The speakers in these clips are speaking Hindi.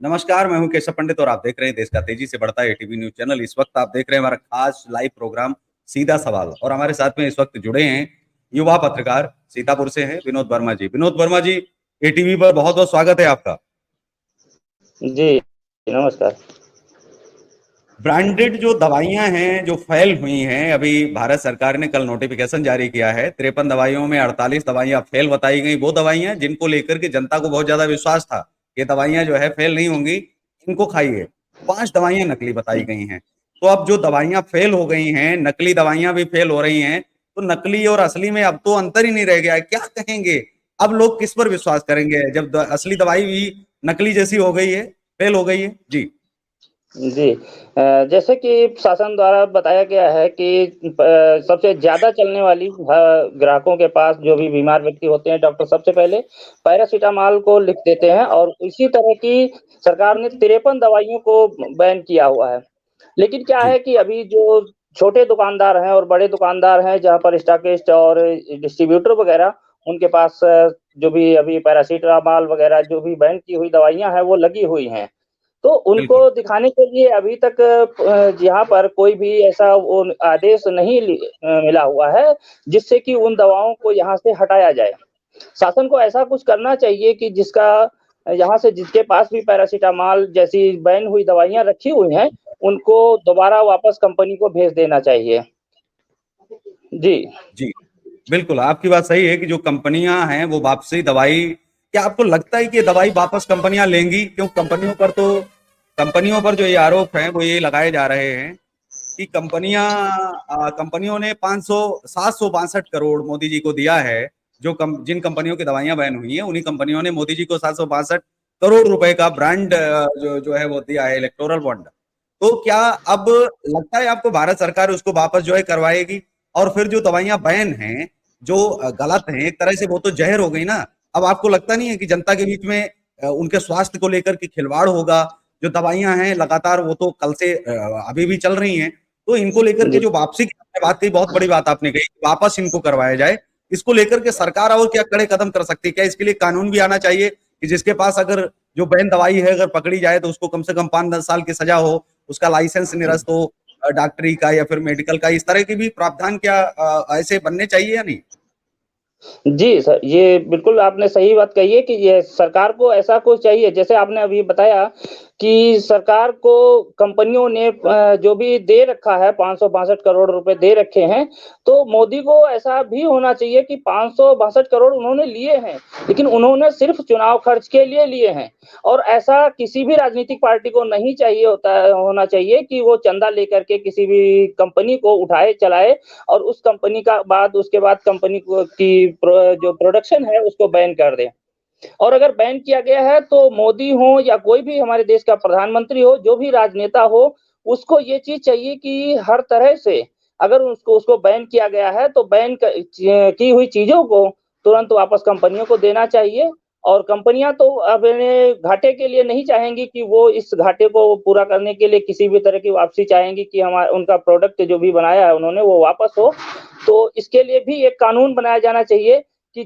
नमस्कार, मैं हूं केशव पंडित और आप देख रहे हैं देश का तेजी से बढ़ता है एटीवी न्यूज चैनल। इस वक्त आप देख रहे हैं हमारा खास लाइव प्रोग्राम सीधा सवाल और हमारे साथ में इस वक्त जुड़े हैं युवा पत्रकार सीतापुर से हैं विनोद वर्मा जी। विनोद वर्मा जी, एटीवी पर बहुत बहुत स्वागत है आपका। जी, नमस्कार। ब्रांडेड जो दवाइयां हैं जो फेल हुई हैं, अभी भारत सरकार ने कल नोटिफिकेशन जारी किया है। 53 दवाइयों में 48 दवाइयां फेल बताई गई। वो दवाइयां जिनको लेकर के जनता को बहुत ज्यादा विश्वास था, ये दवाइयां जो है फेल नहीं होंगी, इनको खाइए। 5 दवाइयां नकली बताई गई हैं। तो अब जो दवाइयां फेल हो गई हैं, नकली दवाइयां भी फेल हो रही हैं, तो नकली और असली में अब तो अंतर ही नहीं रह गया है। क्या कहेंगे, अब लोग किस पर विश्वास करेंगे जब असली दवाई भी नकली जैसी हो गई है, फेल हो गई है जी। जी जैसे कि शासन द्वारा बताया गया है कि सबसे ज़्यादा चलने वाली ग्राहकों के पास जो भी बीमार व्यक्ति होते हैं, डॉक्टर सबसे पहले पैरासिटामॉल को लिख देते हैं और इसी तरह की सरकार ने 53 दवाइयों को बैन किया हुआ है। लेकिन क्या जी है कि अभी जो छोटे दुकानदार हैं और बड़े दुकानदार हैं, जहाँ पर स्टॉकिस्ट और डिस्ट्रीब्यूटर वगैरह, उनके पास जो भी अभी पैरासिटामॉल वगैरह जो भी बैन की हुई दवाइयाँ हैं, वो लगी हुई हैं। तो उनको बिल्कुल। दिखाने के लिए अभी तक यहाँ पर कोई भी ऐसा वो आदेश नहीं मिला हुआ है, जिससे कि उन दवाओं को यहाँ से हटाया जाए। शासन को ऐसा कुछ करना चाहिए कि जिसका यहाँ से जिसके पास भी पैरासिटामॉल जैसी बैन हुई दवाइयाँ रखी हुई हैं, उनको दोबारा वापस कंपनी को भेज देना चाहिए। जी। जी, बिल्कुल, आपकी बात सही है कि जो कंपनियां हैं वो वापसी दवाई, क्या आपको लगता है कि ये दवाई वापस कंपनियां लेंगी? क्यों कंपनियों पर जो ये आरोप हैं वो ये लगाए जा रहे हैं कि कंपनियों ने 500 762 करोड़ मोदी जी को दिया है। जिन कंपनियों की दवाइयां बैन हुई हैं उन्हीं कंपनियों ने मोदी जी को 762 करोड़ रुपए का ब्रांड जो है वो दिया है, इलेक्टोरल बॉन्ड। तो क्या अब लगता है आपको भारत सरकार उसको वापस जो है करवाएगी? और फिर जो दवाइयां बैन हैं, जो गलत हैं, एक तरह से वो तो जहर हो गई ना। अब आपको लगता नहीं है कि जनता के बीच में उनके स्वास्थ्य को लेकर के खिलवाड़ होगा? जो दवाइयां हैं लगातार वो तो कल से अभी भी चल रही हैं, तो इनको लेकर के जी। जो वापसी की आपने बात कही, बहुत बड़ी बात आपने कही, वापस इनको करवाया जाए। इसको लेकर के सरकार और क्या कड़े कदम कर सकती है? क्या इसके लिए कानून भी आना चाहिए कि जिसके पास अगर जो बैन दवाई है अगर पकड़ी जाए तो उसको कम से कम 5-10 साल की सजा हो, उसका लाइसेंस निरस्त हो, डॉक्टरी का या फिर मेडिकल का, इस तरह के भी प्रावधान क्या ऐसे बनने चाहिए या नहीं? जी, सर, ये बिल्कुल आपने सही बात कही है कि ये सरकार को ऐसा कुछ चाहिए, जैसे आपने अभी बताया कि सरकार को कंपनियों ने जो भी दे रखा है 562 करोड़ रुपए दे रखे हैं, तो मोदी को ऐसा भी होना चाहिए कि 562 करोड़ उन्होंने लिए हैं, लेकिन उन्होंने सिर्फ चुनाव खर्च के लिए लिए हैं और ऐसा किसी भी राजनीतिक पार्टी को नहीं चाहिए होना चाहिए कि वो चंदा लेकर के किसी भी कंपनी को उठाए, चलाए और उस कंपनी का बाद उसके बाद कंपनी को की जो प्रोडक्शन है उसको बैन कर दें। और अगर बैन किया गया है तो मोदी हो या कोई भी हमारे देश का प्रधानमंत्री हो, जो भी राजनेता हो, उसको ये चीज़ चाहिए कि हर तरह से अगर उसको उसको बैन किया गया है तो बैन की हुई चीज़ों को तुरंत वापस कंपनियों को देना चाहिए और कंपनियाँ तो अपने घाटे के लिए नहीं चाहेंगी कि वो इस घाटे को पूरा करने के लिए किसी भी तरह की वापसी चाहेंगी कि उनका प्रोडक्ट जो भी बनाया है उन्होंने वो वापस हो। तो इसके लिए भी एक कानून बनाया जाना चाहिए कि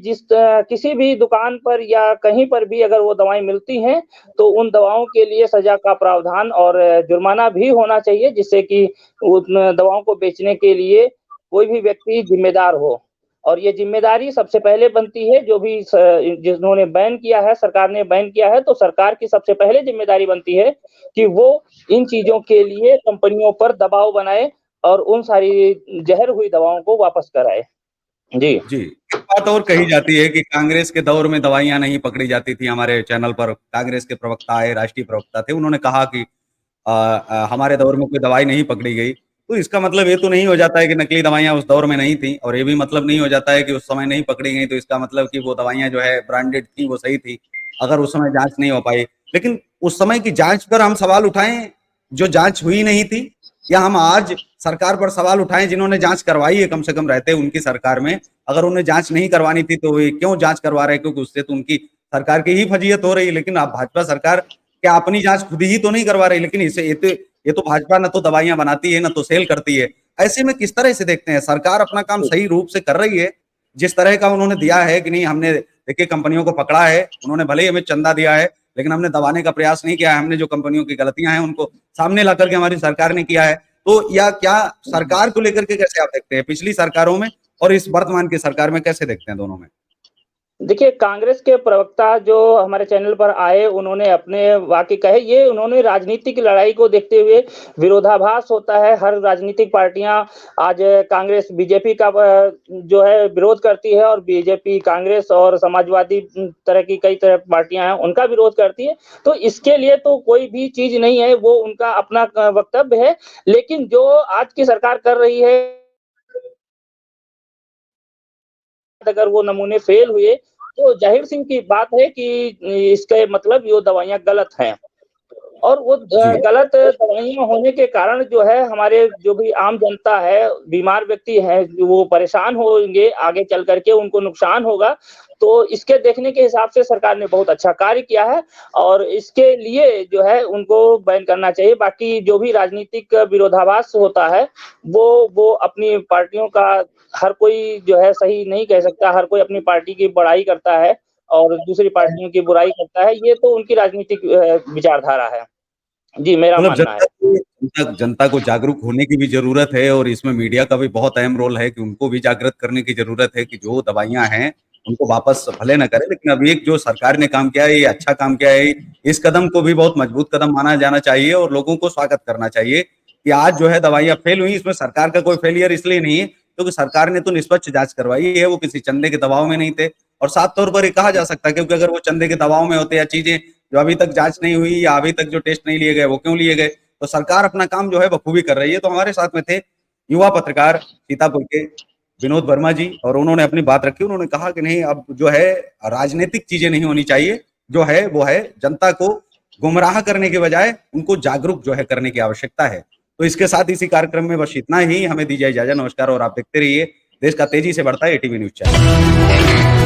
किसी भी दुकान पर या कहीं पर भी अगर वो दवाएँ मिलती हैं, तो उन दवाओं के लिए सज़ा का प्रावधान और जुर्माना भी होना चाहिए, जिससे कि उन दवाओं को बेचने के लिए कोई भी व्यक्ति ज़िम्मेदार हो। और ये ज़िम्मेदारी सबसे पहले बनती है जो भी जिन्होंने बैन किया है, सरकार ने बैन किया है, तो सरकार की सबसे पहले ज़िम्मेदारी बनती है कि वो इन चीज़ों के लिए कंपनियों पर दबाव बनाए और उन सारी ज़हर हुई दवाओं को वापस कराए। जी। जी, एक बात और कही जाती है कि कांग्रेस के दौर में दवाइयाँ नहीं पकड़ी जाती थी। हमारे चैनल पर कांग्रेस के प्रवक्ता आए, राष्ट्रीय प्रवक्ता थे, उन्होंने कहा कि हमारे दौर में कोई दवाई नहीं पकड़ी गई। तो इसका मतलब ये तो नहीं हो जाता है कि नकली दवाइयाँ उस दौर में नहीं थी, और ये भी मतलब नहीं हो जाता है कि उस समय नहीं पकड़ी गई तो इसका मतलब कि वो दवाइयाँ जो है ब्रांडेड थी, वो सही थी, अगर उस समय जाँच नहीं हो पाई। लेकिन उस समय की जाँच पर हम सवाल उठाएँ, जो जाँच हुई नहीं थी, या हम आज सरकार पर सवाल उठाएँ जिन्होंने जाँच करवाई है, कम से कम रहते उनकी सरकार में, अगर उन्हें जाँच नहीं करवानी थी तो वे क्यों जाँच करवा रहे हैं? क्योंकि उससे तो उनकी सरकार की ही फजीहत हो रही है। लेकिन अब भाजपा सरकार क्या अपनी जाँच खुद ही तो नहीं करवा रही? लेकिन इसे ये तो भाजपा ना तो दवाइयाँ बनाती है, ना तो सेल करती है। ऐसे में किस तरह से देखते हैं, सरकार अपना काम सही रूप से कर रही है, जिस तरह का उन्होंने दिया है कि नहीं, हमने देखिए कंपनियों को पकड़ा है, उन्होंने भले ही हमें चंदा दिया है, लेकिन हमने दबाने का प्रयास नहीं किया है। हमने जो कंपनियों की गलतियां हैं उनको सामने ला करके हमारी सरकार ने किया है। तो या क्या सरकार को लेकर के कैसे आप देखते हैं, पिछली सरकारों में और इस वर्तमान की सरकार में कैसे देखते हैं दोनों में? देखिए, कांग्रेस के प्रवक्ता जो हमारे चैनल पर आए, उन्होंने अपने वाक़ई कहे, ये उन्होंने राजनीतिक लड़ाई को देखते हुए विरोधाभास होता है, हर राजनीतिक पार्टियाँ आज कांग्रेस बीजेपी का जो है विरोध करती है और बीजेपी कांग्रेस और समाजवादी तरह की कई तरह पार्टियाँ हैं, उनका विरोध करती है। तो इसके लिए तो कोई भी चीज़ नहीं है, वो उनका अपना वक्तव्य है। लेकिन जो आज की सरकार कर रही है, अगर वो नमूने फेल हुए, तो ज़ाहिर-सी की बात है कि इसके मतलब ये दवाइयाँ गलत हैं। और वो जी, गलत दवाइयाँ होने के कारण जो है हमारे जो भी आम जनता है, बीमार व्यक्ति हैं, वो परेशान होंगे, आगे चल कर के उनको नुकसान होगा। तो इसके देखने के हिसाब से सरकार ने बहुत अच्छा कार्य किया है और इसके लिए जो है उनको बैन करना चाहिए। बाकी जो भी राजनीतिक विरोधाभास होता है, वो अपनी पार्टियों का हर कोई जो है सही नहीं कह सकता, हर कोई अपनी पार्टी की बड़ाई करता है और दूसरी पार्टियों की बुराई करता है, ये तो उनकी राजनीतिक विचारधारा है। जी, मेरा मतलब मानना है। जनता को जागरूक होने की भी ज़रूरत है और इसमें मीडिया का भी बहुत अहम रोल है कि उनको भी जागृत करने की ज़रूरत है कि जो दवाइयाँ हैं, उनको वापस भले ना करें, लेकिन अभी एक जो सरकार ने काम किया है, ये अच्छा काम किया है। इस कदम को भी बहुत मजबूत कदम माना जाना चाहिए और लोगों को स्वागत करना चाहिए कि आज जो है दवाइयाँ फेल हुई, इसमें सरकार का कोई फेलियर इसलिए नहीं है, क्योंकि सरकार ने तो निष्पक्ष जाँच करवाई है, वो किसी चंदे के दबाव में नहीं थे। और साफ तौर पर ये कहा जा सकता है क्योंकि अगर वो चंदे के दबाव में होते या चीज़ें जो अभी तक जाँच नहीं हुई या अभी तक जो टेस्ट नहीं लिए गए, वो क्यों लिए गए? तो सरकार अपना काम जो है बखूबी कर रही है। तो हमारे साथ में थे युवा पत्रकार सीतापुर के विनोद वर्मा जी और उन्होंने अपनी बात रखी। उन्होंने कहा कि नहीं, अब जो है राजनीतिक चीजें नहीं होनी चाहिए, जो है वो है जनता को गुमराह करने के बजाय उनको जागरूक जो है करने की आवश्यकता है। तो इसके साथ इसी कार्यक्रम में बस इतना ही, हमें दीजिए इजाजत, नमस्कार और आप देखते रहिए देश का तेजी से बढ़ता है एटीवी न्यूज चैनल।